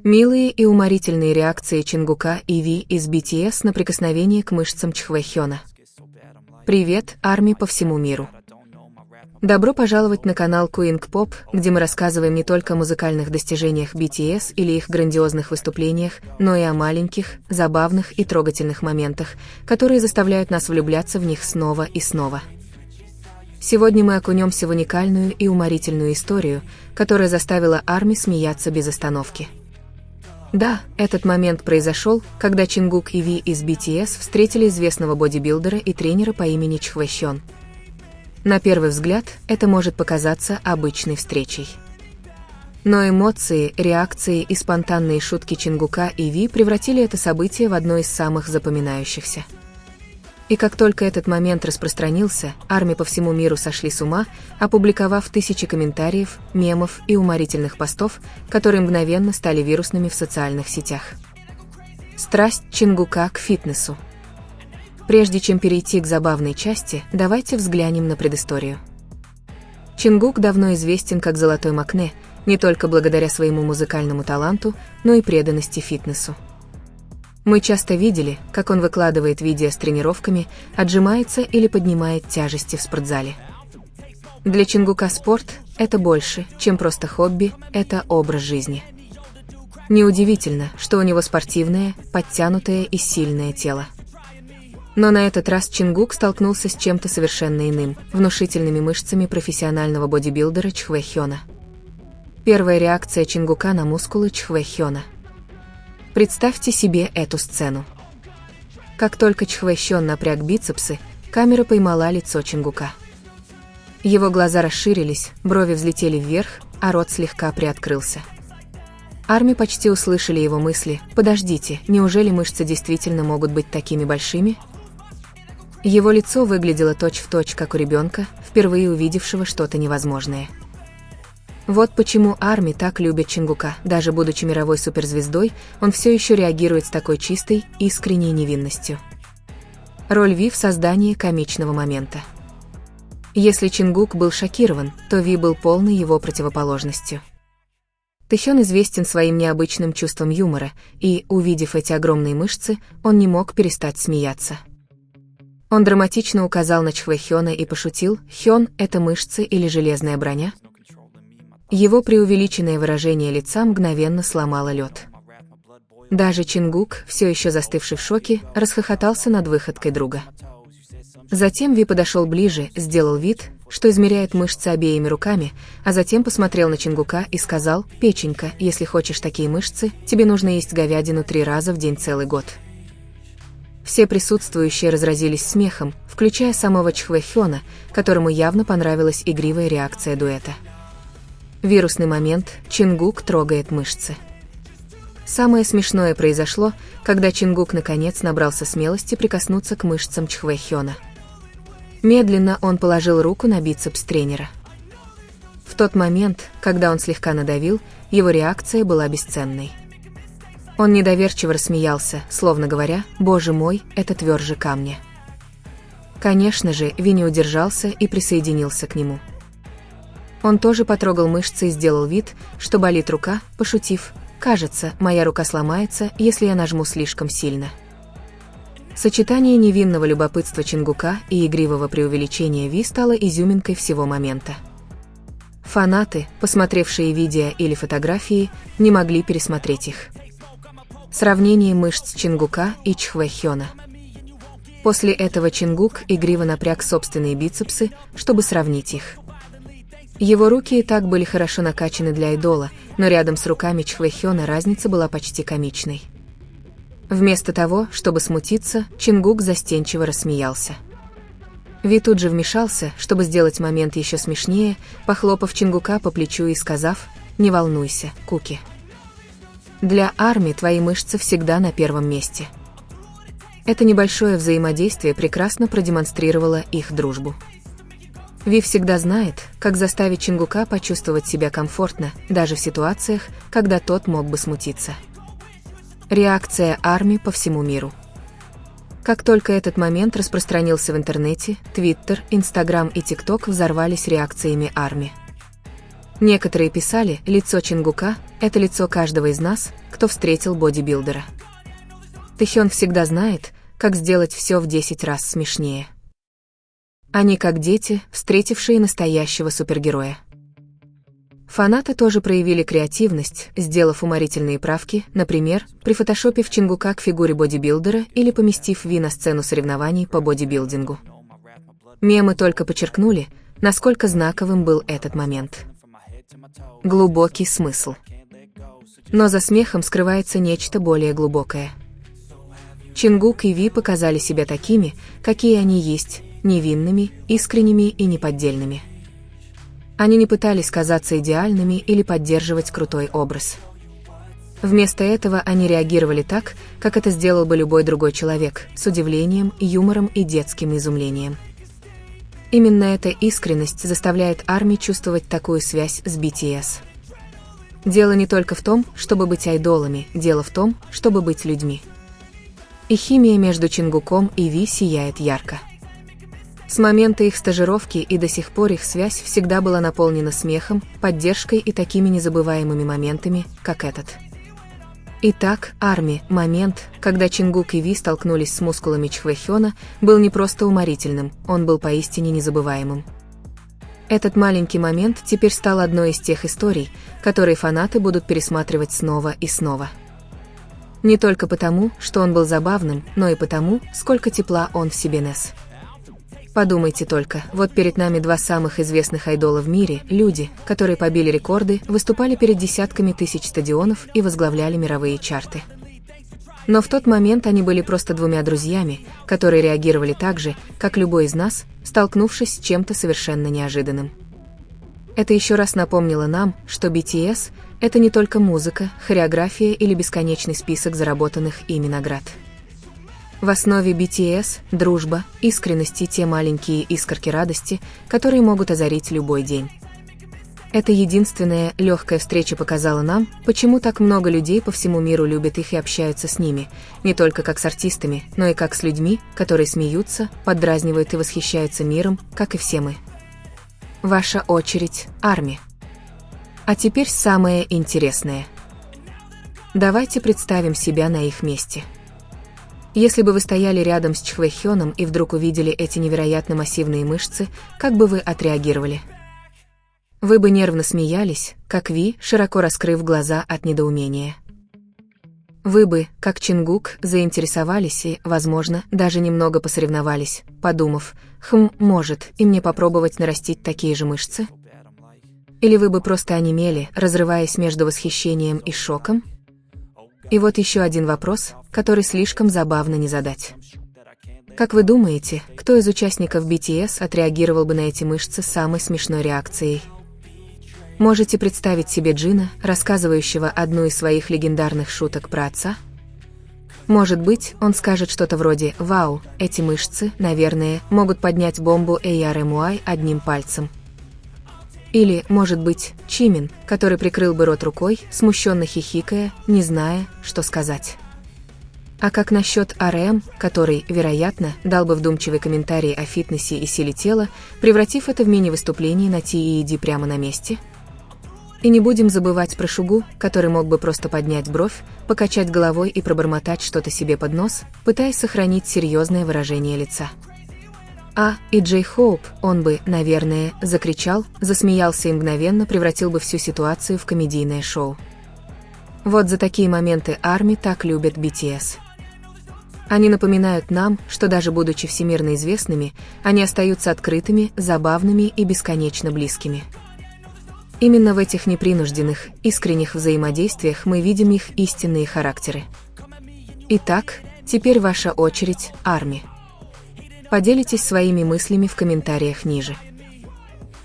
Милые и уморительные реакции Чингука и Ви из BTS на прикосновение к мышцам Чхвэхёна. Привет, армии по всему миру. Добро пожаловать на канал Queen Pop, где мы рассказываем не только о музыкальных достижениях BTS или их грандиозных выступлениях, но и о маленьких, забавных и трогательных моментах, которые заставляют нас влюбляться в них снова и снова. Сегодня мы окунемся в уникальную и уморительную историю, которая заставила армию смеяться без остановки. Да, этот момент произошел, когда Чингук и Ви из BTS встретили известного бодибилдера и тренера по имени Чхвэхён. На первый взгляд, это может показаться обычной встречей. Но эмоции, реакции и спонтанные шутки Чингука и Ви превратили это событие в одно из самых запоминающихся. И как только этот момент распространился, армии по всему миру сошли с ума, опубликовав тысячи комментариев, мемов и уморительных постов, которые мгновенно стали вирусными в социальных сетях. Страсть Чингука к фитнесу. Прежде чем перейти к забавной части, давайте взглянем на предысторию. Чингук давно известен как Золотой Макне, не только благодаря своему музыкальному таланту, но и преданности фитнесу. Мы часто видели, как он выкладывает видео с тренировками, отжимается или поднимает тяжести в спортзале. Для Чингука спорт – это больше, чем просто хобби, это образ жизни. Неудивительно, что у него спортивное, подтянутое и сильное тело. Но на этот раз Чингук столкнулся с чем-то совершенно иным – внушительными мышцами профессионального бодибилдера Чхвэхёна. Первая реакция Чингука на мускулы Чхвэхёна. Представьте себе эту сцену. Как только Чхвэхён напряг бицепсы, камера поймала лицо Чингука. Его глаза расширились, брови взлетели вверх, а рот слегка приоткрылся. Армии почти услышали его мысли: «Подождите, неужели мышцы действительно могут быть такими большими?» Его лицо выглядело точь-в-точь, как у ребенка, впервые увидевшего что-то невозможное. Вот почему армии так любят Чингука. Даже будучи мировой суперзвездой, он все еще реагирует с такой чистой, искренней невинностью. Роль Ви в создании комичного момента. Если Чингук был шокирован, то Ви был полной его противоположностью. Тэхён известен своим необычным чувством юмора, и, увидев эти огромные мышцы, он не мог перестать смеяться. Он драматично указал на Чхвэхёна и пошутил: «Хён – это мышцы или железная броня?» Его преувеличенное выражение лица мгновенно сломало лед. Даже Чингук, все еще застывший в шоке, расхохотался над выходкой друга. Затем Ви подошел ближе, сделал вид, что измеряет мышцы обеими руками, а затем посмотрел на Чингука и сказал: «Печенька, если хочешь такие мышцы, тебе нужно есть говядину 3 раза в день целый год». Все присутствующие разразились смехом, включая самого Чхвэхёна, которому явно понравилась игривая реакция дуэта. Вирусный момент. Чингук трогает мышцы. Самое смешное произошло, когда Чингук наконец набрался смелости прикоснуться к мышцам Чхвэхёна. Медленно он положил руку на бицепс тренера. В тот момент, когда он слегка надавил, его реакция была бесценной. Он недоверчиво рассмеялся, словно говоря: «Боже мой, это тверже камня». Конечно же, Ви не удержался и присоединился к нему. Он тоже потрогал мышцы и сделал вид, что болит рука, пошутив: «Кажется, моя рука сломается, если я нажму слишком сильно». Сочетание невинного любопытства Чингука и игривого преувеличения Ви стало изюминкой всего момента. Фанаты, посмотревшие видео или фотографии, не могли пересмотреть их. Сравнение мышц Чингука и Чхвэхёна. После этого Чингук игриво напряг собственные бицепсы, чтобы сравнить их. Его руки и так были хорошо накачаны для идола, но рядом с руками Чхвэхёна разница была почти комичной. Вместо того, чтобы смутиться, Чингук застенчиво рассмеялся. Ви тут же вмешался, чтобы сделать момент еще смешнее, похлопав Чингука по плечу и сказав: «Не волнуйся, Куки. Для армии твои мышцы всегда на первом месте». Это небольшое взаимодействие прекрасно продемонстрировало их дружбу. Ви всегда знает, как заставить Чингука почувствовать себя комфортно, даже в ситуациях, когда тот мог бы смутиться. Реакция армии по всему миру. Как только этот момент распространился в интернете, Твиттер, Инстаграм и ТикТок взорвались реакциями армии. Некоторые писали, лицо Чингука – это лицо каждого из нас, кто встретил бодибилдера. Тэхён всегда знает, как сделать все в 10 раз смешнее. Они как дети, встретившие настоящего супергероя. Фанаты тоже проявили креативность, сделав уморительные правки, например, прифотошопив Чингука к фигуре бодибилдера или поместив Ви на сцену соревнований по бодибилдингу. Мемы только подчеркнули, насколько знаковым был этот момент. Глубокий смысл. Но за смехом скрывается нечто более глубокое. Чингук и Ви показали себя такими, какие они есть, невинными, искренними и неподдельными. Они не пытались казаться идеальными или поддерживать крутой образ. Вместо этого они реагировали так, как это сделал бы любой другой человек, с удивлением, юмором и детским изумлением. Именно эта искренность заставляет ARMY чувствовать такую связь с BTS. Дело не только в том, чтобы быть айдолами, дело в том, чтобы быть людьми. И химия между Чингуком и Ви сияет ярко. С момента их стажировки и до сих пор их связь всегда была наполнена смехом, поддержкой и такими незабываемыми моментами, как этот. Итак, ARMY, момент, когда Чингук и Ви столкнулись с мускулами Чхвэхёна, был не просто уморительным, он был поистине незабываемым. Этот маленький момент теперь стал одной из тех историй, которые фанаты будут пересматривать снова и снова. Не только потому, что он был забавным, но и потому, сколько тепла он в себе нес. Подумайте только, вот перед нами два самых известных айдола в мире, люди, которые побили рекорды, выступали перед десятками тысяч стадионов и возглавляли мировые чарты. Но в тот момент они были просто двумя друзьями, которые реагировали так же, как любой из нас, столкнувшись с чем-то совершенно неожиданным. Это еще раз напомнило нам, что BTS – это не только музыка, хореография или бесконечный список заработанных ими наград. В основе BTS – дружба, искренность и те маленькие искорки радости, которые могут озарить любой день. Эта единственная, легкая встреча показала нам, почему так много людей по всему миру любят их и общаются с ними, не только как с артистами, но и как с людьми, которые смеются, поддразнивают и восхищаются миром, как и все мы. Ваша очередь, ARMY. А теперь самое интересное. Давайте представим себя на их месте. Если бы вы стояли рядом с Чхвэхёном и вдруг увидели эти невероятно массивные мышцы, как бы вы отреагировали? Вы бы нервно смеялись, как Ви, широко раскрыв глаза от недоумения. Вы бы, как Чингук, заинтересовались и, возможно, даже немного посоревновались, подумав, может, и мне попробовать нарастить такие же мышцы? Или вы бы просто онемели, разрываясь между восхищением и шоком? И вот еще один вопрос, который слишком забавно не задать. Как вы думаете, кто из участников BTS отреагировал бы на эти мышцы самой смешной реакцией? Можете представить себе Джина, рассказывающего одну из своих легендарных шуток про отца? Может быть, он скажет что-то вроде «Вау, эти мышцы, наверное, могут поднять бомбу ARMY одним пальцем». Или, может быть, Чимин, который прикрыл бы рот рукой, смущенно хихикая, не зная, что сказать. А как насчет RM, который, вероятно, дал бы вдумчивый комментарий о фитнесе и силе тела, превратив это в мини-выступление на TED прямо на месте? И не будем забывать про Шугу, который мог бы просто поднять бровь, покачать головой и пробормотать что-то себе под нос, пытаясь сохранить серьезное выражение лица. И Джей Хоуп, он бы, наверное, закричал, засмеялся и мгновенно превратил бы всю ситуацию в комедийное шоу. Вот за такие моменты ARMY так любят BTS. Они напоминают нам, что даже будучи всемирно известными, они остаются открытыми, забавными и бесконечно близкими. Именно в этих непринужденных, искренних взаимодействиях мы видим их истинные характеры. Итак, теперь ваша очередь, ARMY. Поделитесь своими мыслями в комментариях ниже.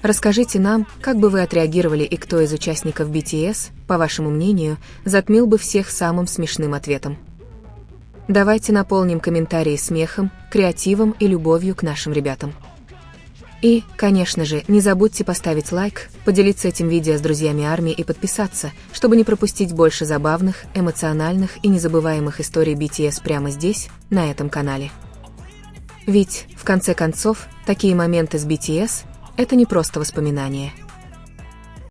Расскажите нам, как бы вы отреагировали и кто из участников BTS, по вашему мнению, затмил бы всех самым смешным ответом. Давайте наполним комментарии смехом, креативом и любовью к нашим ребятам. И, конечно же, не забудьте поставить лайк, поделиться этим видео с друзьями ARMY и подписаться, чтобы не пропустить больше забавных, эмоциональных и незабываемых историй BTS прямо здесь, на этом канале. Ведь, в конце концов, такие моменты с BTS – это не просто воспоминания.